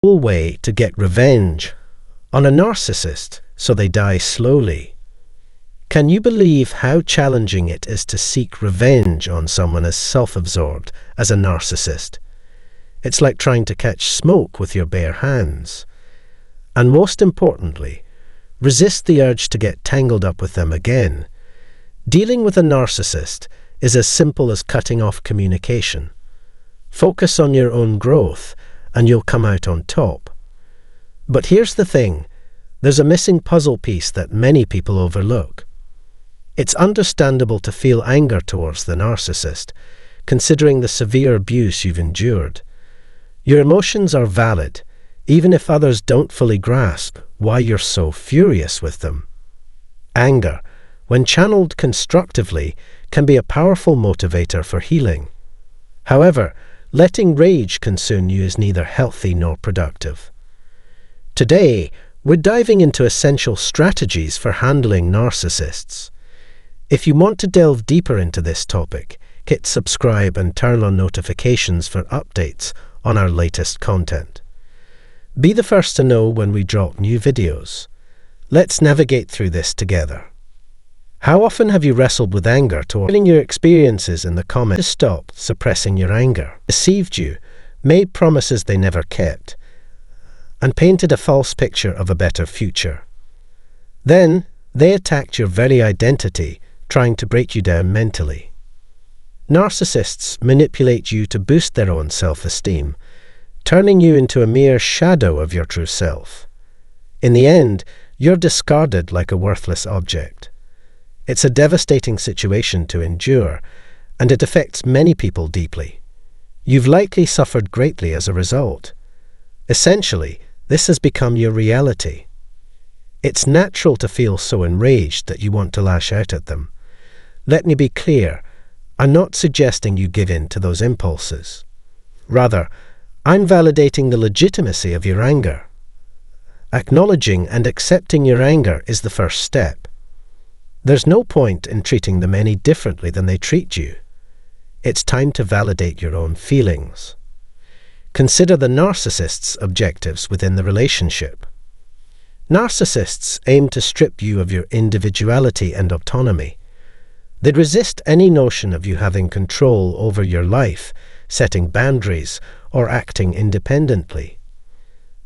Full way to get revenge on a narcissist so they die slowly. Can you believe how challenging it is to seek revenge on someone as self-absorbed as a narcissist? It's like trying to catch smoke with your bare hands. And most importantly, resist the urge to get tangled up with them again. Dealing with a narcissist is as simple as cutting off communication. Focus on your own growth, and you'll come out on top. But here's the thing, there's a missing puzzle piece that many people overlook. It's understandable to feel anger towards the narcissist, considering the severe abuse you've endured. Your emotions are valid, even if others don't fully grasp why you're so furious with them. Anger, when channeled constructively, can be a powerful motivator for healing. However, letting rage consume you is neither healthy nor productive. Today, we're diving into essential strategies for handling narcissists. If you want to delve deeper into this topic, hit subscribe and turn on notifications for updates on our latest content. Be the first to know when we drop new videos. Let's navigate through this together. How often have you wrestled with anger toward your experiences in the comments to stop suppressing your anger, deceived you, made promises they never kept, and painted a false picture of a better future? Then, they attacked your very identity, trying to break you down mentally. Narcissists manipulate you to boost their own self-esteem, turning you into a mere shadow of your true self. In the end, you're discarded like a worthless object. It's a devastating situation to endure, and it affects many people deeply. You've likely suffered greatly as a result. Essentially, this has become your reality. It's natural to feel so enraged that you want to lash out at them. Let me be clear, I'm not suggesting you give in to those impulses. Rather, I'm validating the legitimacy of your anger. Acknowledging and accepting your anger is the first step. There's no point in treating them any differently than they treat you. It's time to validate your own feelings. Consider the narcissist's objectives within the relationship. Narcissists aim to strip you of your individuality and autonomy. They'd resist any notion of you having control over your life, setting boundaries, or acting independently.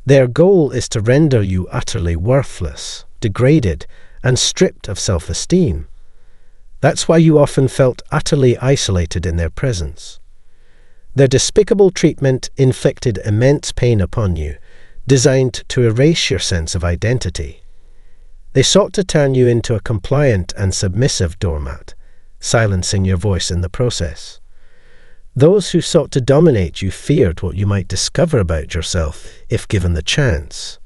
Their goal is to render you utterly worthless, degraded, and stripped of self-esteem. That's why you often felt utterly isolated in their presence. Their despicable treatment inflicted immense pain upon you, designed to erase your sense of identity. They sought to turn you into a compliant and submissive doormat, silencing your voice in the process. Those who sought to dominate you feared what you might discover about yourself if given the chance.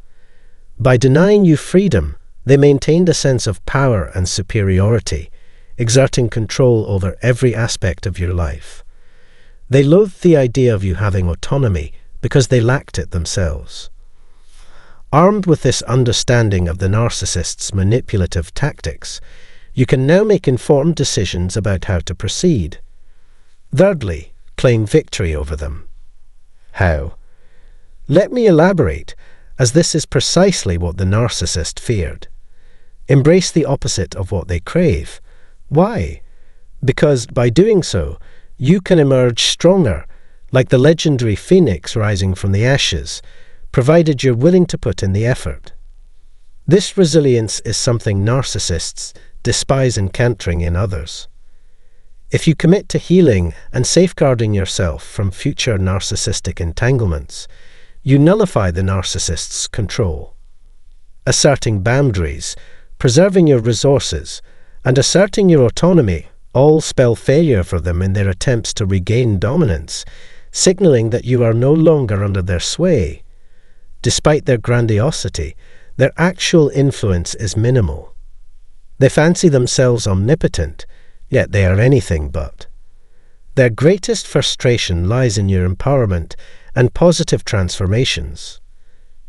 By denying you freedom, they maintained a sense of power and superiority, exerting control over every aspect of your life. They loathed the idea of you having autonomy because they lacked it themselves. Armed with this understanding of the narcissist's manipulative tactics, you can now make informed decisions about how to proceed. Thirdly, claim victory over them. How? Let me elaborate, as this is precisely what the narcissist feared. Embrace the opposite of what they crave. Why? Because by doing so, you can emerge stronger, like the legendary phoenix rising from the ashes, provided you're willing to put in the effort. This resilience is something narcissists despise encountering in others. If you commit to healing and safeguarding yourself from future narcissistic entanglements, you nullify the narcissist's control. Asserting boundaries, preserving your resources, and asserting your autonomy all spell failure for them in their attempts to regain dominance, signaling that you are no longer under their sway. Despite their grandiosity, their actual influence is minimal. They fancy themselves omnipotent, yet they are anything but. Their greatest frustration lies in your empowerment and positive transformations.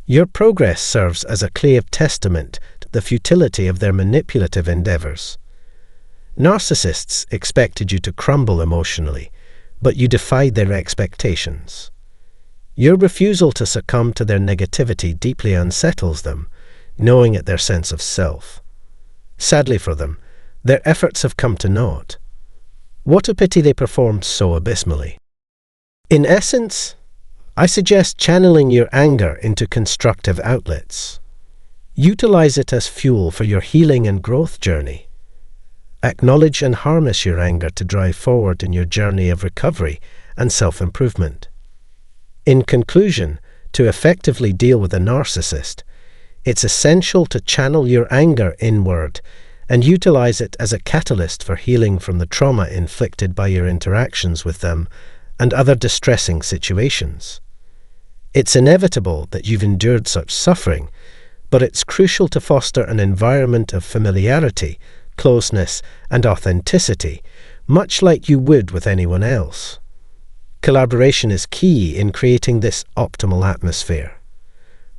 Your progress serves as a clear testament to the futility of their manipulative endeavors. Narcissists expected you to crumble emotionally, but you defied their expectations. Your refusal to succumb to their negativity deeply unsettles them, gnawing at their sense of self. Sadly for them, their efforts have come to naught. What a pity they performed so abysmally. In essence, I suggest channeling your anger into constructive outlets. Utilize it as fuel for your healing and growth journey. Acknowledge and harness your anger to drive forward in your journey of recovery and self-improvement. In conclusion, to effectively deal with a narcissist, it's essential to channel your anger inward and utilize it as a catalyst for healing from the trauma inflicted by your interactions with them and other distressing situations. It's inevitable that you've endured such suffering, but it's crucial to foster an environment of familiarity, closeness, and authenticity, much like you would with anyone else. Collaboration is key in creating this optimal atmosphere.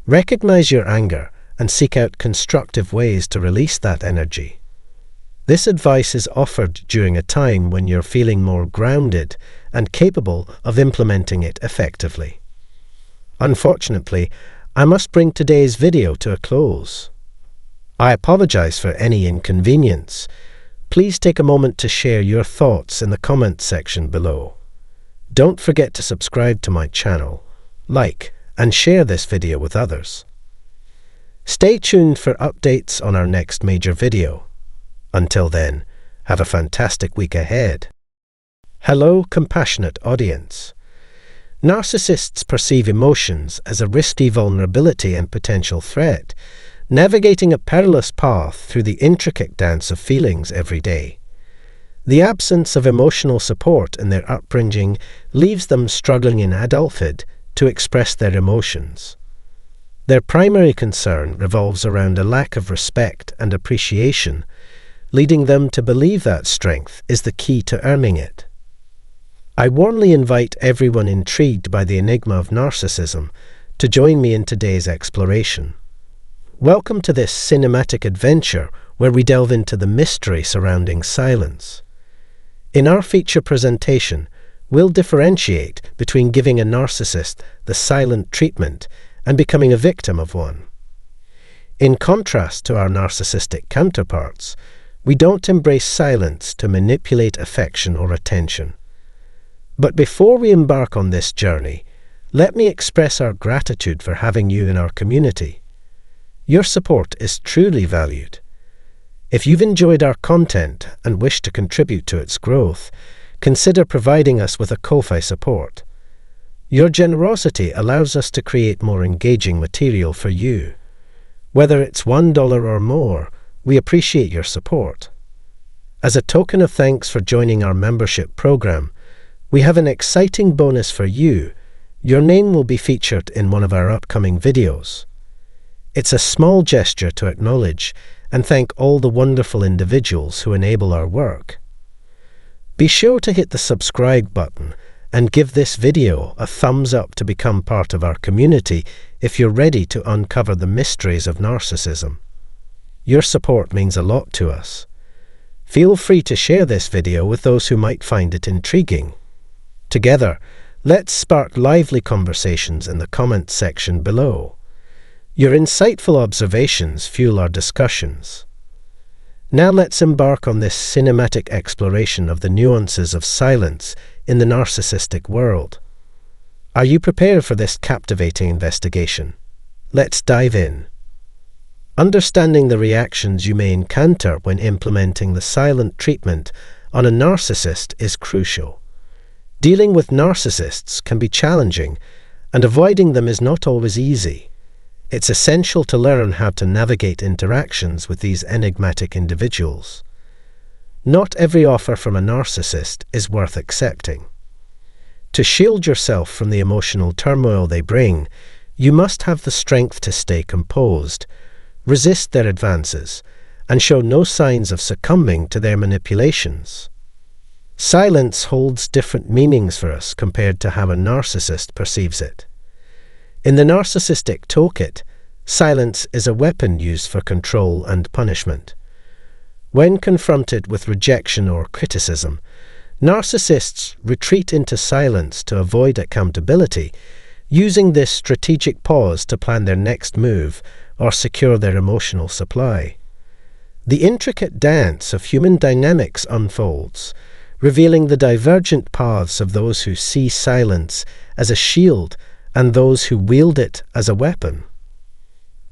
Recognize your anger and seek out constructive ways to release that energy. This advice is offered during a time when you're feeling more grounded and capable of implementing it effectively. Unfortunately, I must bring today's video to a close. I apologize for any inconvenience. Please take a moment to share your thoughts in the comments section below. Don't forget to subscribe to my channel, like, and share this video with others. Stay tuned for updates on our next major video. Until then, have a fantastic week ahead. Hello, compassionate audience. Narcissists perceive emotions as a risky vulnerability and potential threat, navigating a perilous path through the intricate dance of feelings every day. The absence of emotional support in their upbringing leaves them struggling in adulthood to express their emotions. Their primary concern revolves around a lack of respect and appreciation, leading them to believe that strength is the key to earning it. I warmly invite everyone intrigued by the enigma of narcissism to join me in today's exploration. Welcome to this cinematic adventure where we delve into the mystery surrounding silence. In our feature presentation, we'll differentiate between giving a narcissist the silent treatment and becoming a victim of one. In contrast to our narcissistic counterparts, we don't embrace silence to manipulate affection or attention. But before we embark on this journey, let me express our gratitude for having you in our community. Your support is truly valued. If you've enjoyed our content and wish to contribute to its growth, consider providing us with a Ko-fi support. Your generosity allows us to create more engaging material for you. Whether it's $1 or more, we appreciate your support. As a token of thanks for joining our membership program, we have an exciting bonus for you. Your name will be featured in one of our upcoming videos. It's a small gesture to acknowledge and thank all the wonderful individuals who enable our work. Be sure to hit the subscribe button and give this video a thumbs up to become part of our community if you're ready to uncover the mysteries of narcissism. Your support means a lot to us. Feel free to share this video with those who might find it intriguing. Together, let's spark lively conversations in the comments section below. Your insightful observations fuel our discussions. Now let's embark on this cinematic exploration of the nuances of silence in the narcissistic world. Are you prepared for this captivating investigation? Let's dive in. Understanding the reactions you may encounter when implementing the silent treatment on a narcissist is crucial. Dealing with narcissists can be challenging, and avoiding them is not always easy. It's essential to learn how to navigate interactions with these enigmatic individuals. Not every offer from a narcissist is worth accepting. To shield yourself from the emotional turmoil they bring, you must have the strength to stay composed, resist their advances, and show no signs of succumbing to their manipulations. Silence holds different meanings for us compared to how a narcissist perceives it. In the narcissistic toolkit, silence is a weapon used for control and punishment. When confronted with rejection or criticism, narcissists retreat into silence to avoid accountability, using this strategic pause to plan their next move or secure their emotional supply. The intricate dance of human dynamics unfolds, revealing the divergent paths of those who see silence as a shield and those who wield it as a weapon.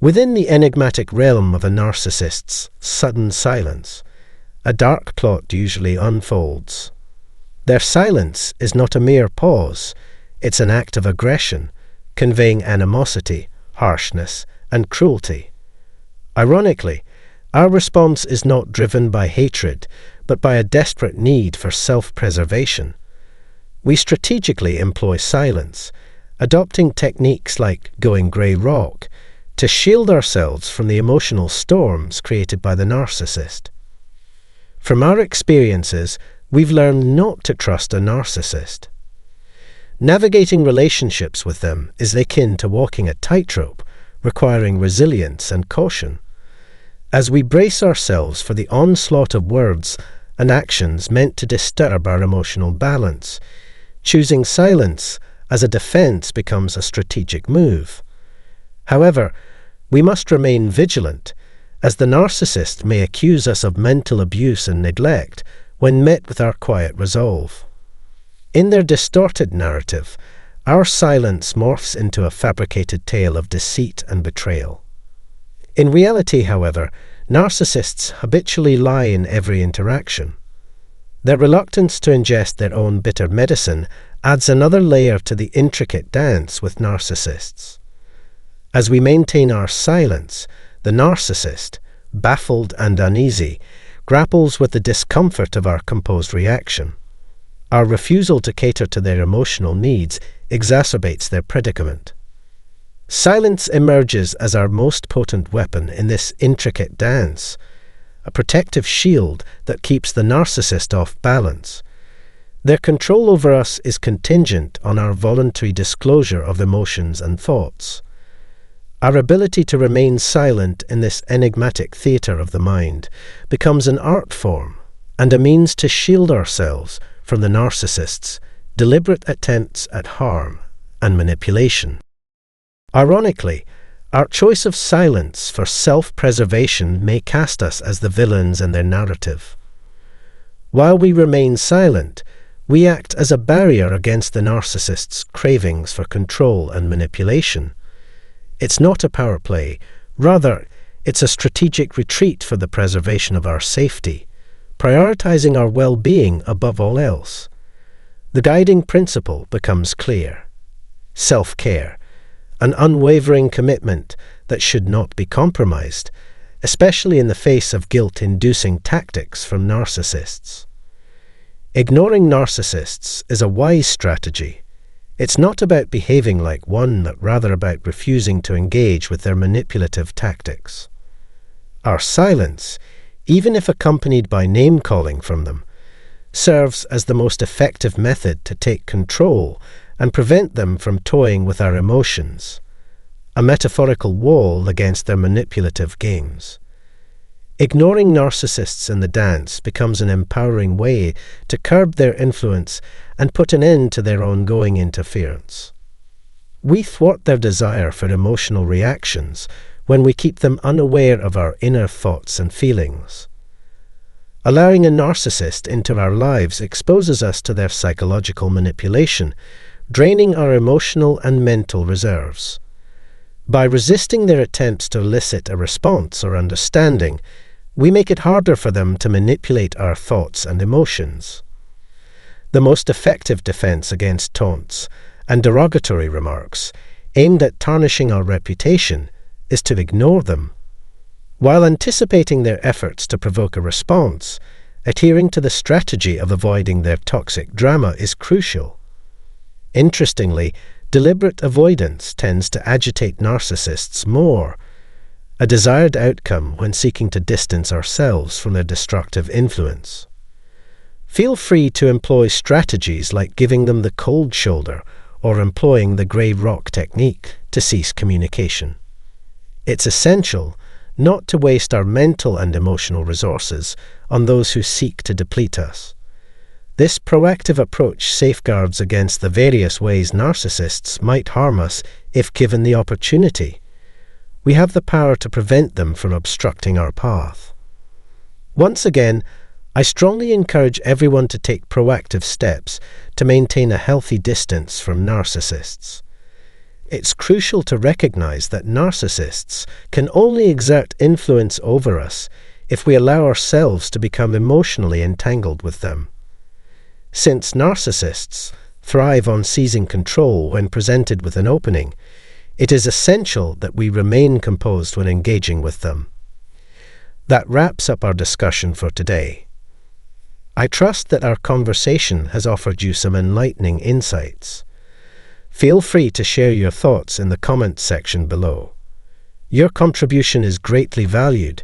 Within the enigmatic realm of a narcissist's sudden silence, a dark plot usually unfolds. Their silence is not a mere pause, it's an act of aggression, conveying animosity, harshness, and cruelty. Ironically, our response is not driven by hatred, but by a desperate need for self-preservation. We strategically employ silence, adopting techniques like going grey rock, to shield ourselves from the emotional storms created by the narcissist. From our experiences, we've learned not to trust a narcissist. Navigating relationships with them is akin to walking a tightrope, requiring resilience and caution. As we brace ourselves for the onslaught of words and actions meant to disturb our emotional balance, choosing silence as a defense becomes a strategic move. However, we must remain vigilant, as the narcissist may accuse us of mental abuse and neglect when met with our quiet resolve. In their distorted narrative, our silence morphs into a fabricated tale of deceit and betrayal. In reality, however, narcissists habitually lie in every interaction. Their reluctance to ingest their own bitter medicine adds another layer to the intricate dance with narcissists. As we maintain our silence, the narcissist, baffled and uneasy, grapples with the discomfort of our composed reaction. Our refusal to cater to their emotional needs exacerbates their predicament. Silence emerges as our most potent weapon in this intricate dance, a protective shield that keeps the narcissist off balance. Their control over us is contingent on our voluntary disclosure of emotions and thoughts. Our ability to remain silent in this enigmatic theatre of the mind becomes an art form and a means to shield ourselves from the narcissist's deliberate attempts at harm and manipulation. Ironically, our choice of silence for self-preservation may cast us as the villains in their narrative. While we remain silent, we act as a barrier against the narcissist's cravings for control and manipulation. It's not a power play, rather, it's a strategic retreat for the preservation of our safety, prioritizing our well-being above all else. The guiding principle becomes clear: self-care, an unwavering commitment that should not be compromised, especially in the face of guilt-inducing tactics from narcissists. Ignoring narcissists is a wise strategy. It's not about behaving like one, but rather about refusing to engage with their manipulative tactics. Our silence, even if accompanied by name-calling from them, serves as the most effective method to take control and prevent them from toying with our emotions, a metaphorical wall against their manipulative games. Ignoring narcissists in the dance becomes an empowering way to curb their influence and put an end to their ongoing interference. We thwart their desire for emotional reactions when we keep them unaware of our inner thoughts and feelings. Allowing a narcissist into our lives exposes us to their psychological manipulation, draining our emotional and mental reserves. By resisting their attempts to elicit a response or understanding, we make it harder for them to manipulate our thoughts and emotions. The most effective defense against taunts and derogatory remarks aimed at tarnishing our reputation is to ignore them. While anticipating their efforts to provoke a response, adhering to the strategy of avoiding their toxic drama is crucial. Interestingly, deliberate avoidance tends to agitate narcissists more, a desired outcome when seeking to distance ourselves from their destructive influence. Feel free to employ strategies like giving them the cold shoulder or employing the grey rock technique to cease communication. It's essential not to waste our mental and emotional resources on those who seek to deplete us. This proactive approach safeguards against the various ways narcissists might harm us if given the opportunity. We have the power to prevent them from obstructing our path. Once again, I strongly encourage everyone to take proactive steps to maintain a healthy distance from narcissists. It's crucial to recognize that narcissists can only exert influence over us if we allow ourselves to become emotionally entangled with them. Since narcissists thrive on seizing control when presented with an opening, it is essential that we remain composed when engaging with them. That wraps up our discussion for today. I trust that our conversation has offered you some enlightening insights. Feel free to share your thoughts in the comments section below. Your contribution is greatly valued,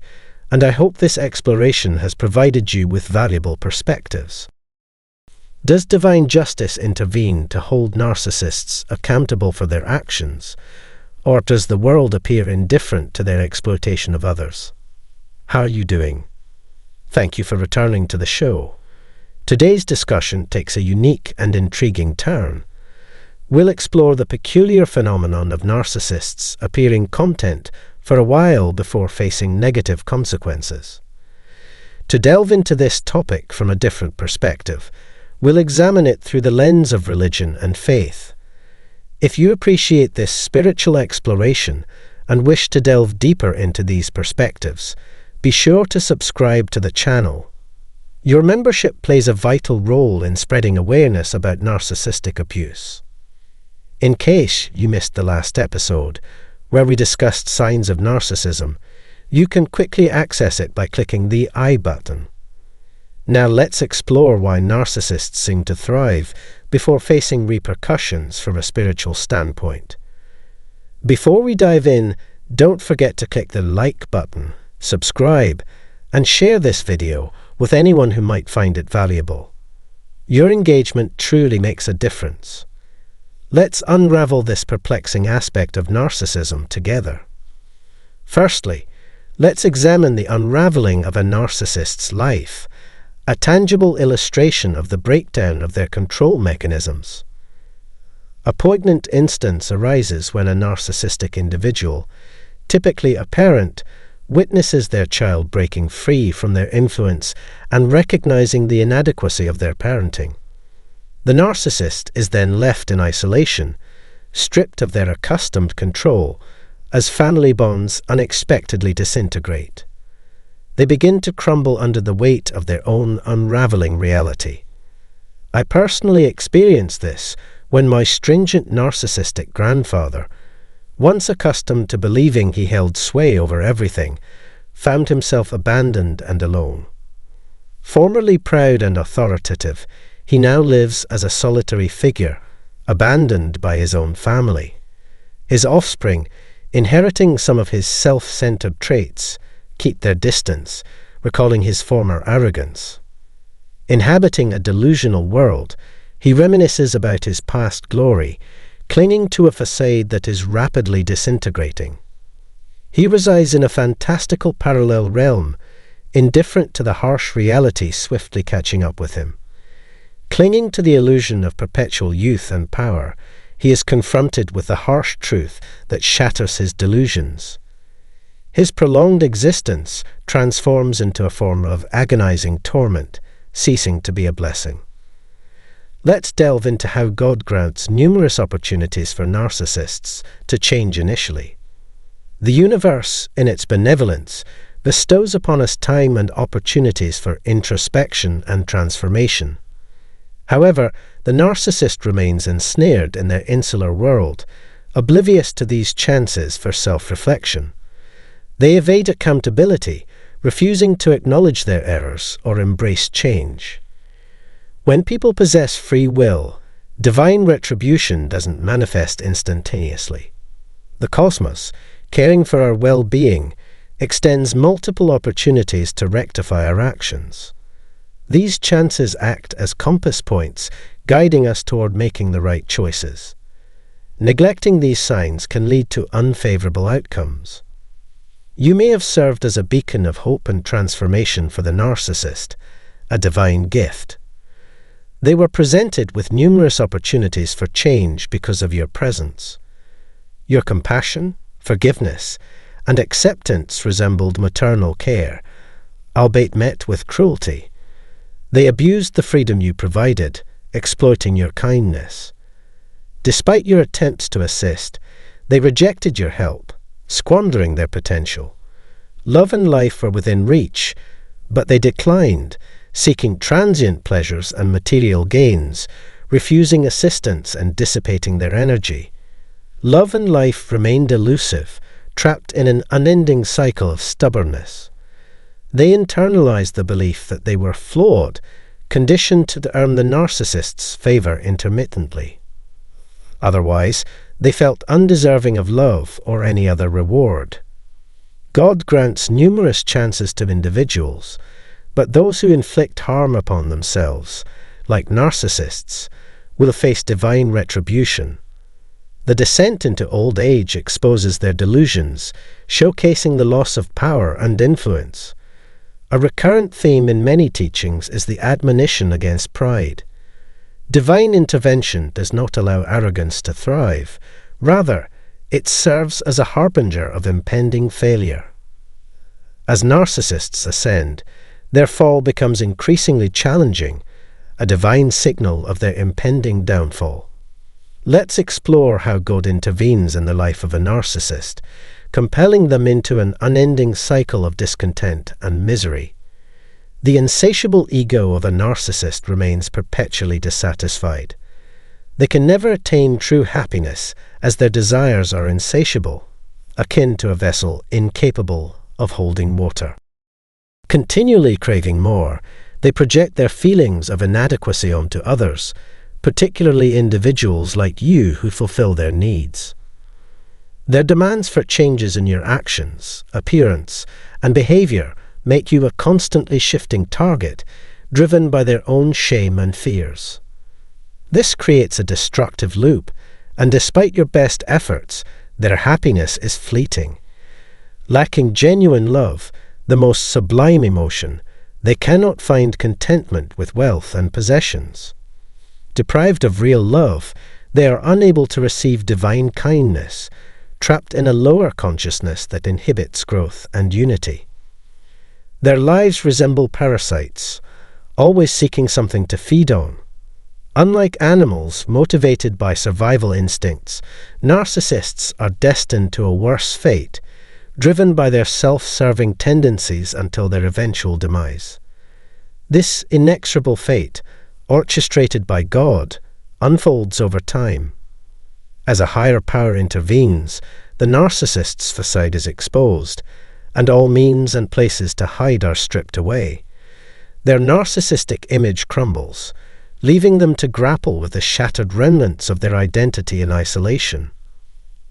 and I hope this exploration has provided you with valuable perspectives. Does divine justice intervene to hold narcissists accountable for their actions, or does the world appear indifferent to their exploitation of others? How are you doing? Thank you for returning to the show. Today's discussion takes a unique and intriguing turn. We'll explore the peculiar phenomenon of narcissists appearing content for a while before facing negative consequences. To delve into this topic from a different perspective, we'll examine it through the lens of religion and faith. If you appreciate this spiritual exploration and wish to delve deeper into these perspectives, be sure to subscribe to the channel. Your membership plays a vital role in spreading awareness about narcissistic abuse. In case you missed the last episode, where we discussed signs of narcissism, you can quickly access it by clicking the I button. Now let's explore why narcissists seem to thrive before facing repercussions from a spiritual standpoint. Before we dive in, don't forget to click the like button, subscribe, and share this video with anyone who might find it valuable. Your engagement truly makes a difference. Let's unravel this perplexing aspect of narcissism together. Firstly, let's examine the unraveling of a narcissist's life, a tangible illustration of the breakdown of their control mechanisms. A poignant instance arises when a narcissistic individual, typically a parent, witnesses their child breaking free from their influence and recognizing the inadequacy of their parenting. The narcissist is then left in isolation, stripped of their accustomed control, as family bonds unexpectedly disintegrate. They begin to crumble under the weight of their own unraveling reality. I personally experienced this when my stringent narcissistic grandfather, once accustomed to believing he held sway over everything, found himself abandoned and alone. Formerly proud and authoritative, he now lives as a solitary figure, abandoned by his own family. His offspring, inheriting some of his self-centered traits, keep their distance, recalling his former arrogance. Inhabiting a delusional world, he reminisces about his past glory, clinging to a facade that is rapidly disintegrating. He resides in a fantastical parallel realm, indifferent to the harsh reality swiftly catching up with him. Clinging to the illusion of perpetual youth and power, he is confronted with the harsh truth that shatters his delusions. His prolonged existence transforms into a form of agonizing torment, ceasing to be a blessing. Let's delve into how God grants numerous opportunities for narcissists to change initially. The universe, in its benevolence, bestows upon us time and opportunities for introspection and transformation. However, the narcissist remains ensnared in their insular world, oblivious to these chances for self-reflection. They evade accountability, refusing to acknowledge their errors or embrace change. When people possess free will, divine retribution doesn't manifest instantaneously. The cosmos, caring for our well-being, extends multiple opportunities to rectify our actions. These chances act as compass points, guiding us toward making the right choices. Neglecting these signs can lead to unfavorable outcomes. You may have served as a beacon of hope and transformation for the narcissist, a divine gift. They were presented with numerous opportunities for change because of your presence. Your compassion, forgiveness, and acceptance resembled maternal care, albeit met with cruelty. They abused the freedom you provided, exploiting your kindness. Despite your attempts to assist, they rejected your help, squandering their potential. Love and life were within reach, but they declined, seeking transient pleasures and material gains, refusing assistance and dissipating their energy. Love and life remained elusive, trapped in an unending cycle of stubbornness. They internalized the belief that they were flawed, conditioned to earn the narcissist's favor intermittently. Otherwise, they felt undeserving of love or any other reward. God grants numerous chances to individuals, but those who inflict harm upon themselves, like narcissists, will face divine retribution. The descent into old age exposes their delusions, showcasing the loss of power and influence. A recurrent theme in many teachings is the admonition against pride. Divine intervention does not allow arrogance to thrive. Rather, it serves as a harbinger of impending failure. As narcissists ascend, their fall becomes increasingly challenging, a divine signal of their impending downfall. Let's explore how God intervenes in the life of a narcissist, compelling them into an unending cycle of discontent and misery. The insatiable ego of a narcissist remains perpetually dissatisfied. They can never attain true happiness as their desires are insatiable, akin to a vessel incapable of holding water. Continually craving more, they project their feelings of inadequacy onto others, particularly individuals like you who fulfill their needs. Their demands for changes in your actions, appearance, and behavior make you a constantly shifting target, driven by their own shame and fears. This creates a destructive loop, and despite your best efforts, their happiness is fleeting. Lacking genuine love, the most sublime emotion, they cannot find contentment with wealth and possessions. Deprived of real love, they are unable to receive divine kindness, trapped in a lower consciousness that inhibits growth and unity. Their lives resemble parasites, always seeking something to feed on. Unlike animals motivated by survival instincts, narcissists are destined to a worse fate, driven by their self-serving tendencies until their eventual demise. This inexorable fate, orchestrated by God, unfolds over time. As a higher power intervenes, the narcissist's facade is exposed, and all means and places to hide are stripped away. Their narcissistic image crumbles, leaving them to grapple with the shattered remnants of their identity in isolation.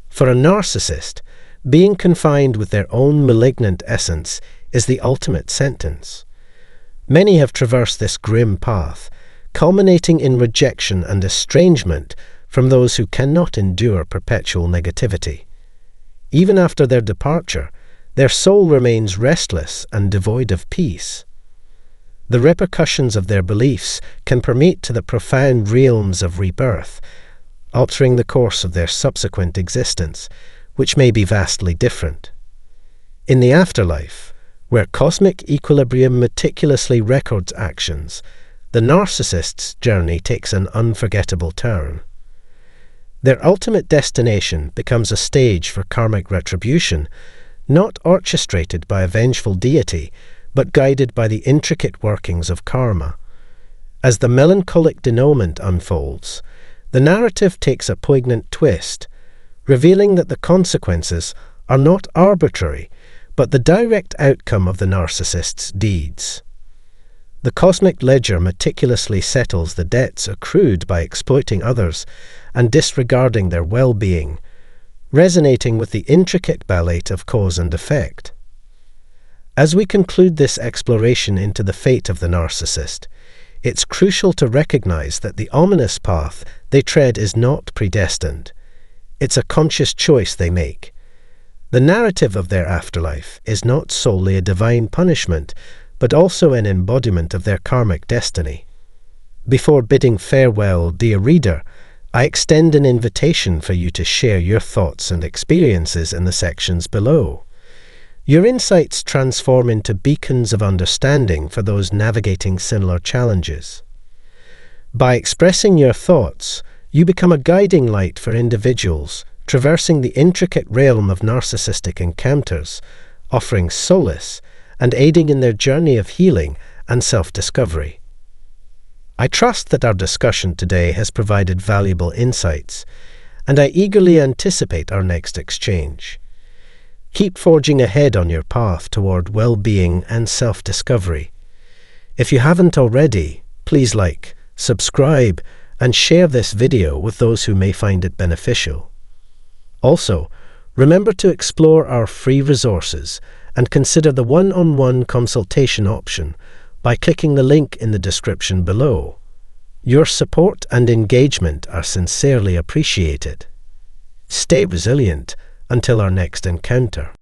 For a narcissist, being confined with their own malignant essence is the ultimate sentence. Many have traversed this grim path, culminating in rejection and estrangement from those who cannot endure perpetual negativity. Even after their departure, their soul remains restless and devoid of peace. The repercussions of their beliefs can permeate to the profound realms of rebirth, altering the course of their subsequent existence, which may be vastly different. In the afterlife, where cosmic equilibrium meticulously records actions, the narcissist's journey takes an unforgettable turn. Their ultimate destination becomes a stage for karmic retribution, not orchestrated by a vengeful deity, but guided by the intricate workings of karma. As the melancholic denouement unfolds, the narrative takes a poignant twist, revealing that the consequences are not arbitrary, but the direct outcome of the narcissist's deeds. The cosmic ledger meticulously settles the debts accrued by exploiting others and disregarding their well-being, resonating with the intricate ballet of cause and effect. As we conclude this exploration into the fate of the narcissist, it's crucial to recognize that the ominous path they tread is not predestined. It's a conscious choice they make. The narrative of their afterlife is not solely a divine punishment, but also an embodiment of their karmic destiny. Before bidding farewell, dear reader, I extend an invitation for you to share your thoughts and experiences in the sections below. Your insights transform into beacons of understanding for those navigating similar challenges. By expressing your thoughts, you become a guiding light for individuals traversing the intricate realm of narcissistic encounters, offering solace and aiding in their journey of healing and self-discovery. I trust that our discussion today has provided valuable insights, and I eagerly anticipate our next exchange. Keep forging ahead on your path toward well-being and self-discovery. If you haven't already, please like, subscribe, and share this video with those who may find it beneficial. Also, remember to explore our free resources and consider the one-on-one consultation option by clicking the link in the description below. Your support and engagement are sincerely appreciated. Stay resilient until our next encounter.